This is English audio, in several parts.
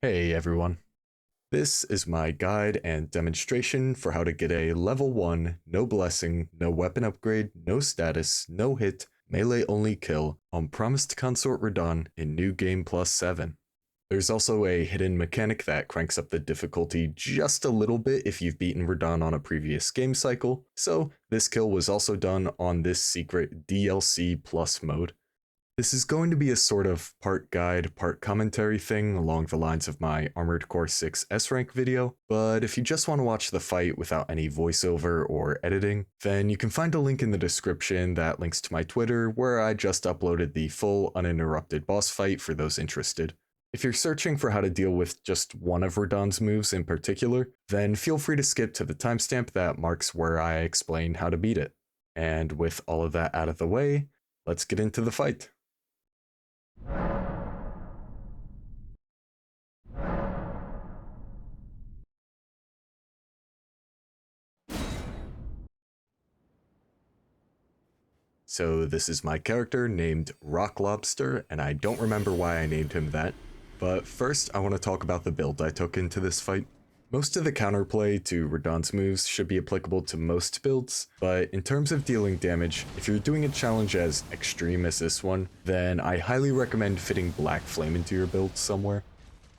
Hey everyone. This is my guide and demonstration for how to get a level 1, no blessing, no weapon upgrade, no status, no hit, melee only kill on Promised Consort Radahn in New Game Plus 7. There's also a hidden mechanic that cranks up the difficulty just a little bit if you've beaten Radahn on a previous game cycle, so this kill was also done on this secret DLC plus mode. This is going to be a sort of part guide, part commentary thing along the lines of my Armored Core 6 S-Rank video, but if you just want to watch the fight without any voiceover or editing, then you can find a link in the description that links to my Twitter where I just uploaded the full uninterrupted boss fight for those interested. If you're searching for how to deal with just one of Radahn's moves in particular, then feel free to skip to the timestamp that marks where I explain how to beat it. And with all of that out of the way, let's get into the fight. So this is my character named Rock Lobster, and I don't remember why I named him that. But first, I want to talk about the build I took into this fight. Most of the counterplay to Radahn's moves should be applicable to most builds, but in terms of dealing damage, if you're doing a challenge as extreme as this one, then I highly recommend fitting Black Flame into your build somewhere.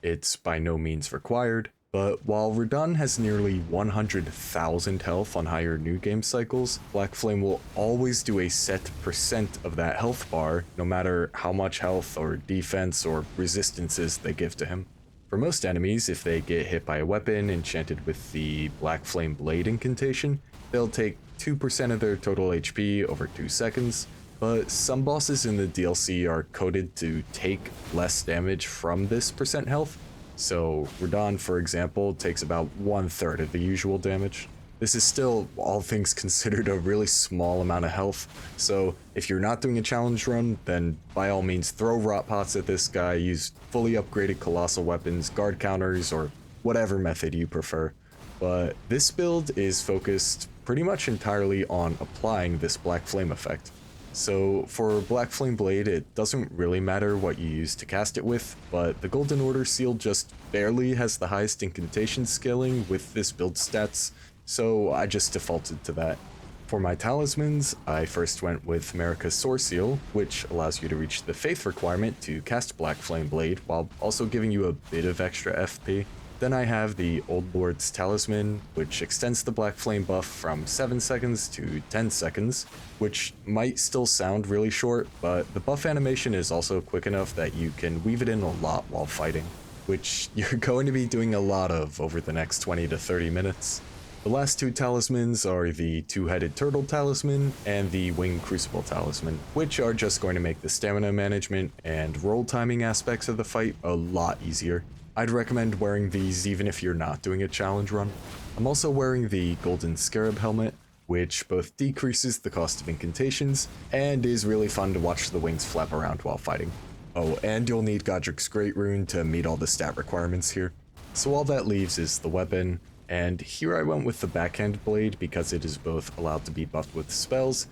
It's by no means required, but while Radahn has nearly 100,000 health on higher new game cycles, Black Flame will always do a set percent of that health bar, no matter how much health or defense or resistances they give to him. For most enemies, if they get hit by a weapon enchanted with the Black Flame Blade incantation, they'll take 2% of their total HP over 2 seconds, but some bosses in the DLC are coded to take less damage from this percent health. So Radahn, for example, takes about 1/3 of the usual damage. This is still, all things considered, a really small amount of health, so if you're not doing a challenge run, then by all means throw rot pots at this guy, use fully upgraded colossal weapons, guard counters, or whatever method you prefer. But this build is focused pretty much entirely on applying this Black Flame effect. So for Black Flame Blade, it doesn't really matter what you use to cast it with, but the Golden Order Seal just barely has the highest incantation scaling with this build stats, so I just defaulted to that. For my talismans, I first went with Marika's Soar Seal, which allows you to reach the Faith requirement to cast Black Flame Blade, while also giving you a bit of extra FP. Then I have the Old Lord's Talisman, which extends the Black Flame buff from 7 seconds to 10 seconds, which might still sound really short, but the buff animation is also quick enough that you can weave it in a lot while fighting, which you're going to be doing a lot of over the next 20 to 30 minutes. The last two talismans are the Two-Headed Turtle Talisman and the Winged Crucible Talisman, which are just going to make the stamina management and roll timing aspects of the fight a lot easier. I'd recommend wearing these even if you're not doing a challenge run. I'm also wearing the Golden Scarab helmet, which both decreases the cost of incantations and is really fun to watch the wings flap around while fighting. Oh, and you'll need Godric's Great Rune to meet all the stat requirements here. So all that leaves is the weapon, and here I went with the Backhand Blade because it is both allowed to be buffed with spells,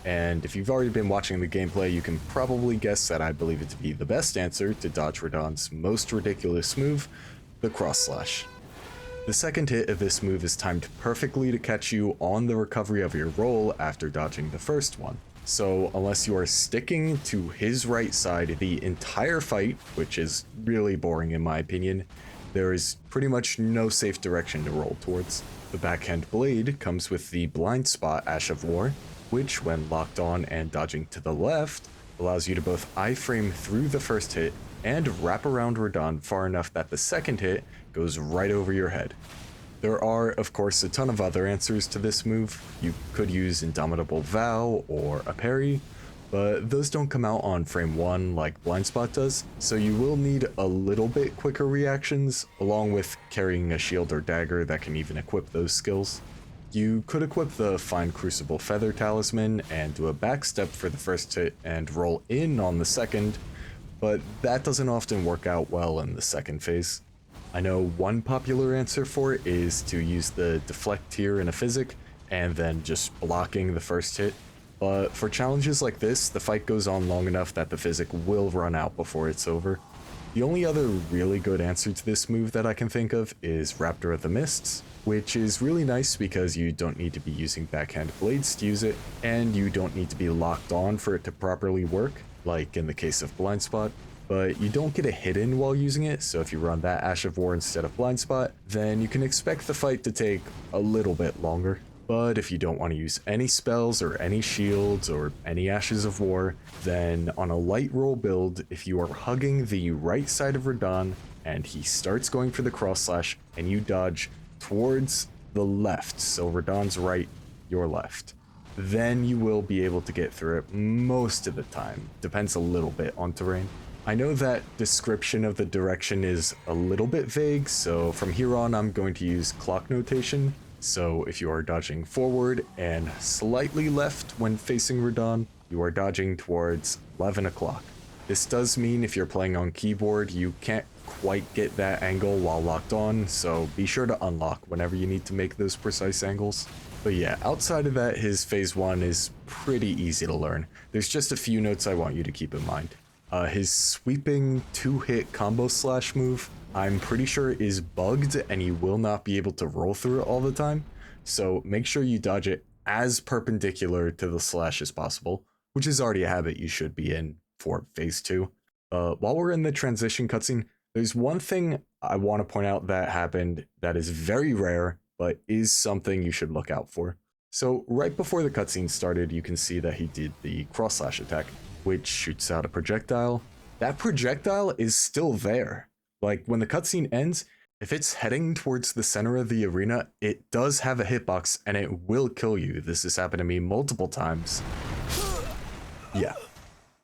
and if you've already been watching the gameplay, you can probably guess that I believe it to be the best answer to dodge Radahn's most ridiculous move, the Cross Slash. The second hit of this move is timed perfectly to catch you on the recovery of your roll after dodging the first one. So unless you are sticking to his right side the entire fight, which is really boring in my opinion, there is pretty much no safe direction to roll towards. The Backhand Blade comes with the Blind Spot Ash of War, which, when locked on and dodging to the left, allows you to both iframe through the first hit and wrap around Radahn far enough that the second hit goes right over your head. There are, of course, a ton of other answers to this move. You could use Indomitable Vow or a parry, but those don't come out on frame 1 like Blind Spot does, so you will need a little bit quicker reactions, along with carrying a shield or dagger that can even equip those skills. You could equip the Fine Crucible Feather Talisman and do a backstep for the first hit and roll in on the second, but that doesn't often work out well in the second phase. I know one popular answer for it is to use the Deflect tier in a physic and then just blocking the first hit, but for challenges like this, the fight goes on long enough that the physic will run out before it's over. The only other really good answer to this move that I can think of is Raptor of the Mists, which is really nice because you don't need to be using backhand blades to use it, and you don't need to be locked on for it to properly work, like in the case of Blind Spot. But you don't get a hit in while using it, so if you run that Ash of War instead of Blind Spot, then you can expect the fight to take a little bit longer. But if you don't want to use any spells or any shields or any Ashes of War, then on a light roll build, if you are hugging the right side of Radahn and he starts going for the cross slash and you dodge towards the left, so Radahn's right, your left, then you will be able to get through it most of the time. Depends a little bit on terrain. I know that description of the direction is a little bit vague, so from here on I'm going to use clock notation. So if you are dodging forward and slightly left when facing Radahn, you are dodging towards 11 o'clock. This does mean if you're playing on keyboard, you can't quite get that angle while locked on, so be sure to unlock whenever you need to make those precise angles. But yeah, outside of that, his phase 1 is pretty easy to learn. There's just a few notes I want you to keep in mind. His sweeping 2-hit combo slash move, I'm pretty sure is bugged and you will not be able to roll through it all the time. So make sure you dodge it as perpendicular to the slash as possible, which is already a habit you should be in for phase 2. While we're in the transition cutscene, there's one thing I want to point out that happened that is very rare, but is something you should look out for. So right before the cutscene started, you can see that he did the cross slash attack, which shoots out a projectile. That projectile is still there. Like, when the cutscene ends, if it's heading towards the center of the arena, it does have a hitbox and it will kill you. This has happened to me multiple times. Yeah.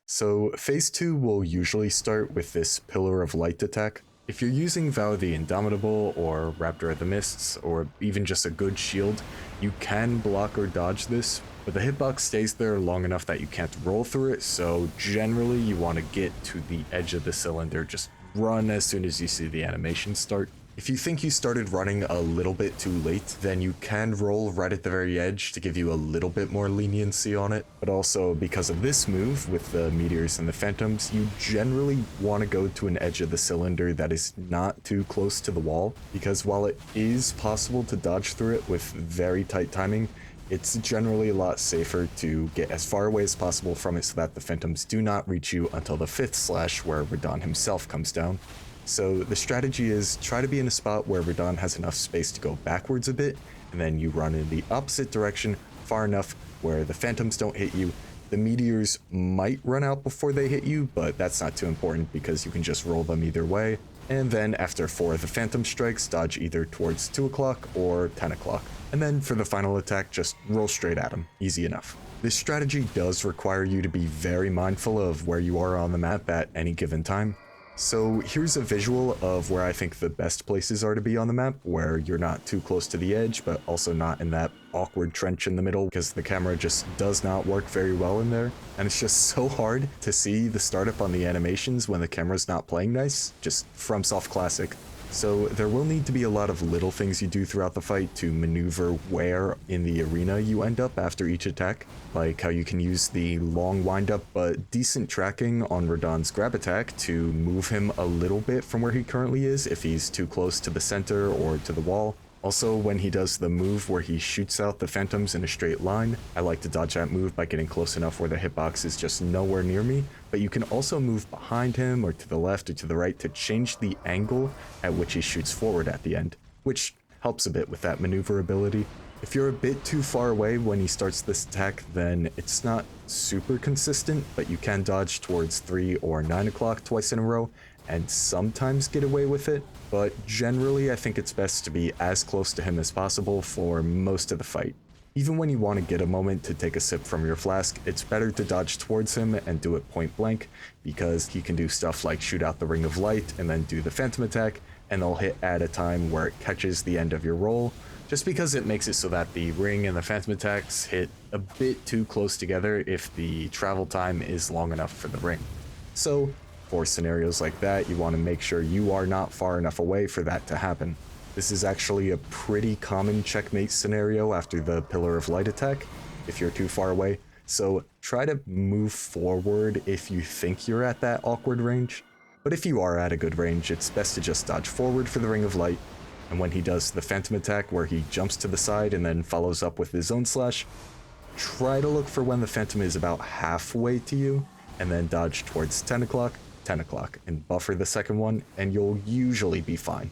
So phase 2 will usually start with this Pillar of Light attack. If you're using Vow of the Indomitable or Raptor of the Mists, or even just a good shield, you can block or dodge this, but the hitbox stays there long enough that you can't roll through it, so generally you want to get to the edge of the cylinder, just run as soon as you see the animation start. If you think you started running a little bit too late, then you can roll right at the very edge to give you a little bit more leniency on it. But also, because of this move with the Meteors and the Phantoms, you generally want to go to an edge of the cylinder that is not too close to the wall, because while it is possible to dodge through it with very tight timing, it's generally a lot safer to get as far away as possible from it so that the Phantoms do not reach you until the 5th slash where Radahn himself comes down. So the strategy is try to be in a spot where Radahn has enough space to go backwards a bit, and then you run in the opposite direction far enough where the Phantoms don't hit you. The Meteors might run out before they hit you, but that's not too important because you can just roll them either way. And then after 4 of the Phantom strikes, dodge either towards 2 o'clock or 10 o'clock. And then for the final attack, just roll straight at him. Easy enough. This strategy does require you to be very mindful of where you are on the map at any given time. So here's a visual of where I think the best places are to be on the map, where you're not too close to the edge, but also not in that awkward trench in the middle, because the camera just does not work very well in there. And it's just so hard to see the startup on the animations when the camera's not playing nice, just FromSoft classic. So there will need to be a lot of little things you do throughout the fight to maneuver where in the arena you end up after each attack, like how you can use the long windup but decent tracking on Radahn's grab attack to move him a little bit from where he currently is if he's too close to the center or to the wall. Also, when he does the move where he shoots out the Phantoms in a straight line, I like to dodge that move by getting close enough where the hitbox is just nowhere near me, but you can also move behind him or to the left or to the right to change the angle at which he shoots forward at the end, which helps a bit with that maneuverability. If you're a bit too far away when he starts this attack, then it's not super consistent, but you can dodge towards 3 or 9 o'clock twice in a row, and sometimes get away with it, but generally I think it's best to be as close to him as possible for most of the fight. Even when you want to get a moment to take a sip from your flask, it's better to dodge towards him and do it point blank, because he can do stuff like shoot out the Ring of Light and then do the Phantom attack, and they'll hit at a time where it catches the end of your roll, just because it makes it so that the Ring and the Phantom attacks hit a bit too close together if the travel time is long enough for the Ring. So, for scenarios like that, you want to make sure you are not far enough away for that to happen. This is actually a pretty common checkmate scenario after the Pillar of Light attack, if you're too far away, so try to move forward if you think you're at that awkward range. But if you are at a good range, it's best to just dodge forward for the Ring of Light, and when he does the Phantom attack where he jumps to the side and then follows up with his own slash, try to look for when the Phantom is about halfway to you, and then dodge towards 10 o'clock, and buffer the second one, and you'll usually be fine.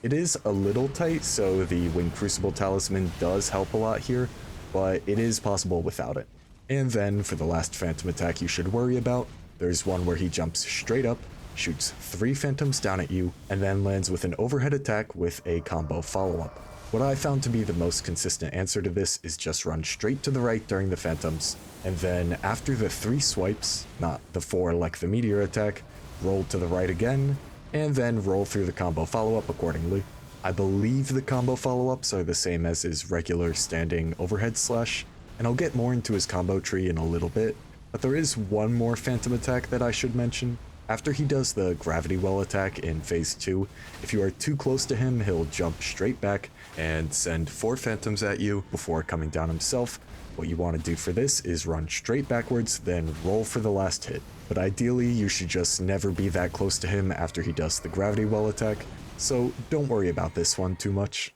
It is a little tight, so the Wind Crucible Talisman does help a lot here, but it is possible without it. And then for the last Phantom attack you should worry about, there's one where he jumps straight up, shoots 3 Phantoms down at you, and then lands with an overhead attack with a combo follow-up. What I found to be the most consistent answer to this is just run straight to the right during the Phantoms, and then after the 3 swipes, not the 4 like the Meteor attack, roll to the right again, and then roll through the combo follow-up accordingly. I believe the combo follow-ups are the same as his regular standing overhead slash, and I'll get more into his combo tree in a little bit, but there is one more Phantom attack that I should mention. After he does the Gravity Well attack in phase 2, if you are too close to him, he'll jump straight back and send 4 Phantoms at you before coming down himself. What you want to do for this is run straight backwards, then roll for the last hit. But ideally, you should just never be that close to him after he does the Gravity Well attack, so don't worry about this one too much.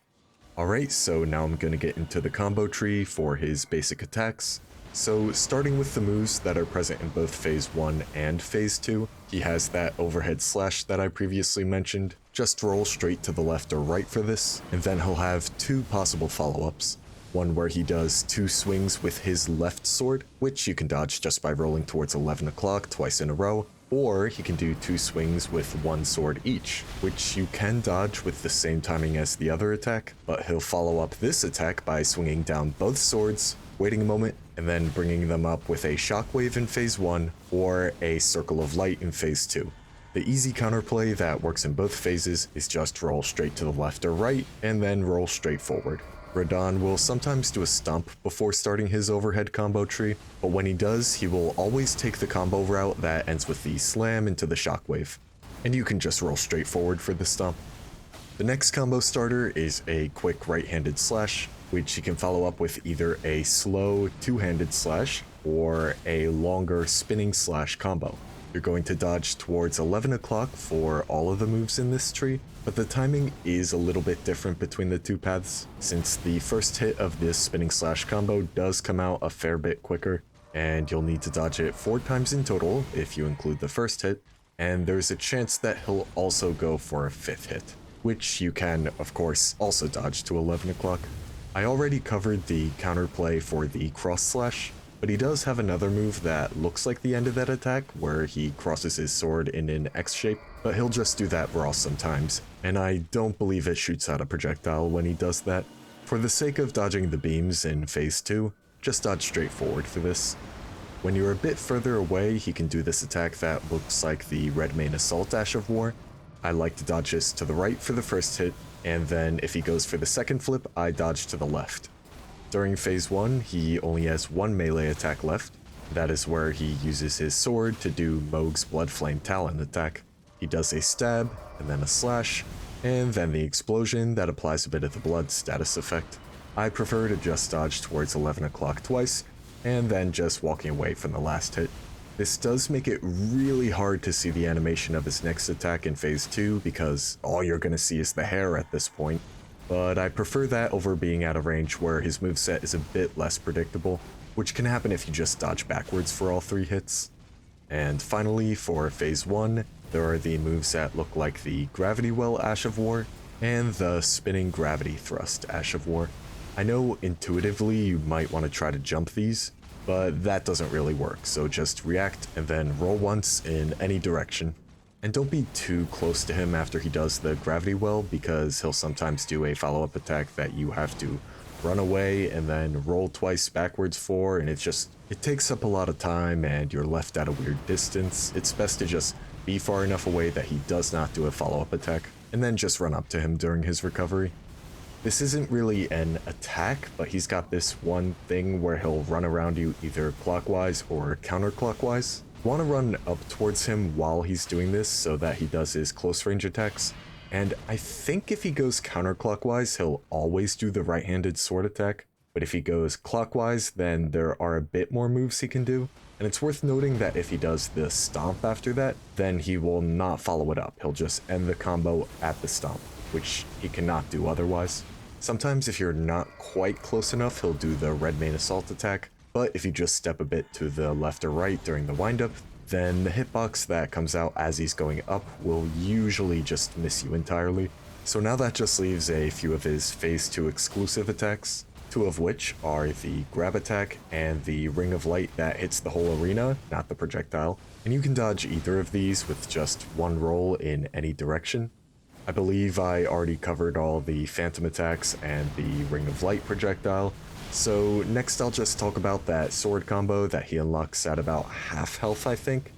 Alright, so now I'm going to get into the combo tree for his basic attacks. So starting with the moves that are present in both phase 1 and phase 2, he has that overhead slash that I previously mentioned. Just roll straight to the left or right for this, and then he'll have 2 possible follow-ups. One where he does 2 swings with his left sword, which you can dodge just by rolling towards 11 o'clock twice in a row, or he can do 2 swings with 1 sword each, which you can dodge with the same timing as the other attack, but he'll follow up this attack by swinging down both swords, waiting a moment, and then bringing them up with a Shockwave in phase 1 or a Circle of Light in phase 2. The easy counterplay that works in both phases is just roll straight to the left or right, and then roll straight forward. Radahn will sometimes do a Stomp before starting his overhead combo tree, but when he does, he will always take the combo route that ends with the Slam into the Shockwave, and you can just roll straight forward for the Stomp. The next combo starter is a quick right-handed slash, which he can follow up with either a slow 2-handed slash or a longer spinning slash combo. You're going to dodge towards 11 o'clock for all of the moves in this tree, but the timing is a little bit different between the 2 paths, since the first hit of this spinning slash combo does come out a fair bit quicker, and you'll need to dodge it 4 times in total if you include the first hit, and there's a chance that he'll also go for a 5th hit, which you can, of course, also dodge to 11 o'clock. I already covered the counterplay for the cross slash, but he does have another move that looks like the end of that attack, where he crosses his sword in an X shape, but he'll just do that raw sometimes, and I don't believe it shoots out a projectile when he does that. For the sake of dodging the beams in phase 2, just dodge straight forward for this. When you're a bit further away, he can do this attack that looks like the Redmane Assault Ash of War. I like to dodge this to the right for the first hit, and then if he goes for the second flip, I dodge to the left. During phase 1, he only has 1 melee attack left. That is where he uses his sword to do Mohg's Bloodflame Talon attack. He does a stab, and then a slash, and then the explosion that applies a bit of the blood status effect. I prefer to just dodge towards 11 o'clock twice, and then just walking away from the last hit. This does make it really hard to see the animation of his next attack in phase 2 because all you're going to see is the hair at this point, but I prefer that over being at a range where his moveset is a bit less predictable, which can happen if you just dodge backwards for all 3 hits. And finally, for phase 1, there are the moves that look like the Gravity Well Ash of War and the Spinning Gravity Thrust Ash of War. I know intuitively you might want to try to jump these, but that doesn't really work, so just react and then roll once in any direction. And don't be too close to him after he does the Gravity Well, because he'll sometimes do a follow-up attack that you have to run away and then roll twice backwards for, and it takes up a lot of time and you're left at a weird distance. It's best to just be far enough away that he does not do a follow-up attack, and then just run up to him during his recovery. This isn't really an attack, but he's got this one thing where he'll run around you either clockwise or counterclockwise. You want to run up towards him while he's doing this so that he does his close range attacks, and I think if he goes counterclockwise, he'll always do the right-handed sword attack, but if he goes clockwise, then there are a bit more moves he can do. And it's worth noting that if he does the Stomp after that, then he will not follow it up. He'll just end the combo at the Stomp, which he cannot do otherwise. Sometimes if you're not quite close enough, he'll do the Redmane assault attack, but if you just step a bit to the left or right during the windup, then the hitbox that comes out as he's going up will usually just miss you entirely. So now that just leaves a few of his phase 2 exclusive attacks, two of which are the grab attack and the ring of light that hits the whole arena, not the projectile, and you can dodge either of these with just one roll in any direction. I believe I already covered all the phantom attacks and the ring of light projectile, so next I'll just talk about that sword combo that he unlocks at about half health, I think.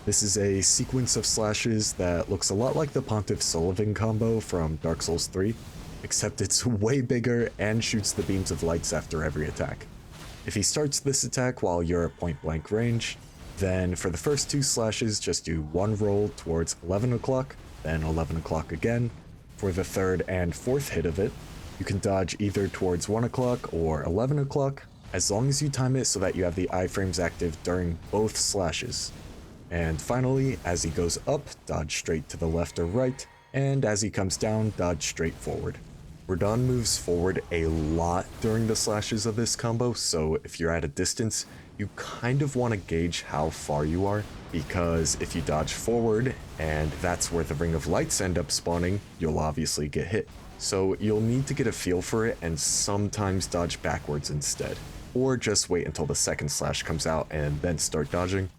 This is a sequence of slashes that looks a lot like the Pontiff Sulyvahn combo from Dark Souls 3, except it's way bigger and shoots the beams of lights after every attack. If he starts this attack while you're at point blank range, then for the first 2 slashes just do one roll towards 11 o'clock, then 11 o'clock again. For the 3rd and 4th hit of it, you can dodge either towards 1 o'clock or 11 o'clock, as long as you time it so that you have the iframes active during both slashes. And finally, as he goes up, dodge straight to the left or right, and as he comes down, dodge straight forward. Radahn moves forward a lot during the slashes of this combo, so if you're at a distance, you kind of want to gauge how far you are, because if you dodge forward, and that's where the ring of lights end up spawning, you'll obviously get hit. So you'll need to get a feel for it and sometimes dodge backwards instead, or just wait until the 2nd slash comes out and then start dodging.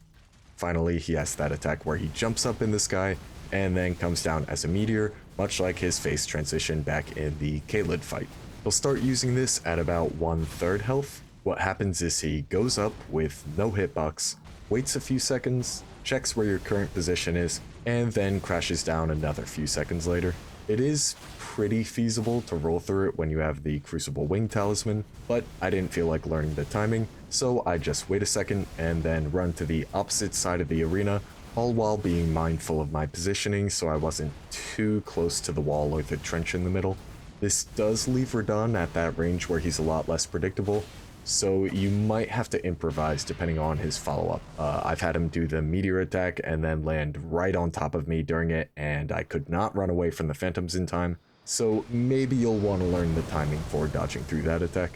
Finally, he has that attack where he jumps up in the sky and then comes down as a meteor, much like his phase transition back in the Caelid fight. He'll start using this at about 1/3 health. What happens is he goes up with no hitbox, waits a few seconds, checks where your current position is, and then crashes down another few seconds later. It is pretty feasible to roll through it when you have the Crucible Wing Talisman, but I didn't feel like learning the timing, so I just wait a second and then run to the opposite side of the arena, all while being mindful of my positioning so I wasn't too close to the wall or the trench in the middle. This does leave Radahn at that range where he's a lot less predictable, so you might have to improvise depending on his follow-up. I've had him do the Meteor attack and then land right on top of me during it, and I could not run away from the Phantoms in time, so maybe you'll want to learn the timing for dodging through that attack.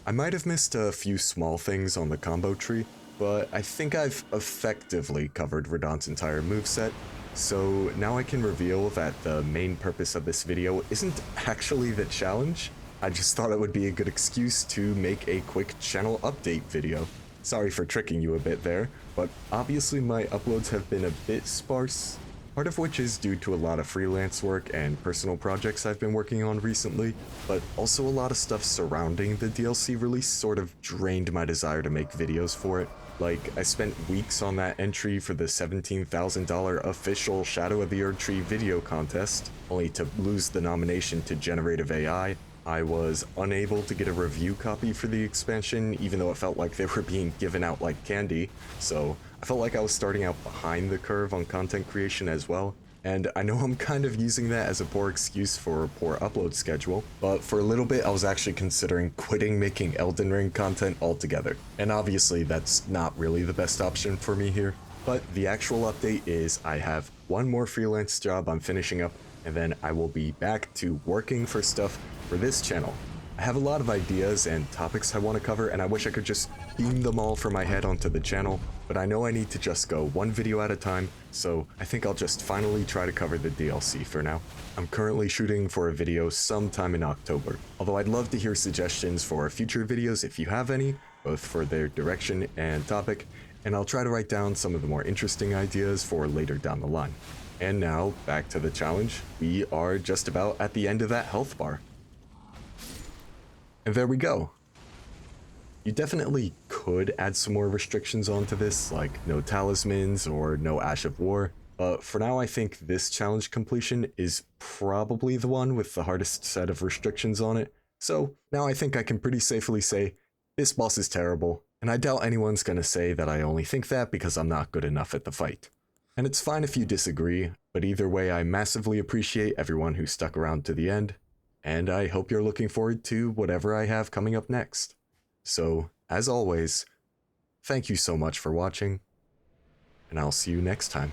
I might have missed a few small things on the combo tree, but I think I've effectively covered Radahn's entire moveset, so now I can reveal that the main purpose of this video isn't actually the challenge. I just thought it would be a good excuse to make a quick channel update video. Sorry for tricking you a bit there, but obviously my uploads have been a bit sparse, part of which is due to a lot of freelance work and personal projects I've been working on recently, but also a lot of stuff surrounding the DLC release sort of drained my desire to make videos for it. Like, I spent weeks on that entry for the $17,000 official Shadow of the Erdtree video contest, only to lose the nomination to generative AI. I was unable to get a review copy for the expansion, even though it felt like they were being given out like candy, so I felt like I was starting out behind the curve on content creation as well. And I know I'm kind of using that as a poor excuse for a poor upload schedule, but for a little bit I was actually considering quitting making Elden Ring content altogether. And obviously that's not really the best option for me here. But the actual update is I have one more freelance job I'm finishing up, and then I will be back to working for stuff for this channel. I have a lot of ideas and topics I want to cover, and I wish I could just beam them all from my head onto the channel, but I know I need to just go one video at a time, so I think I'll just finally try to cover the DLC for now. I'm currently shooting for a video sometime in October, although I'd love to hear suggestions for future videos if you have any, both for their direction and topic, and I'll try to write down some of the more interesting ideas for later down the line. And now, back to the challenge. We are just about at the end of that health bar. And there we go. You definitely could add some more restrictions onto this, like no talismans or no Ash of War, but for now I think this challenge completion is probably the one with the hardest set of restrictions on it. So now I think I can pretty safely say this boss is terrible, and I doubt anyone's gonna say that I only think that because I'm not good enough at the fight. And it's fine if you disagree, but either way I massively appreciate everyone who stuck around to the end, and I hope you're looking forward to whatever I have coming up next. So, as always, thank you so much for watching, and I'll see you next time.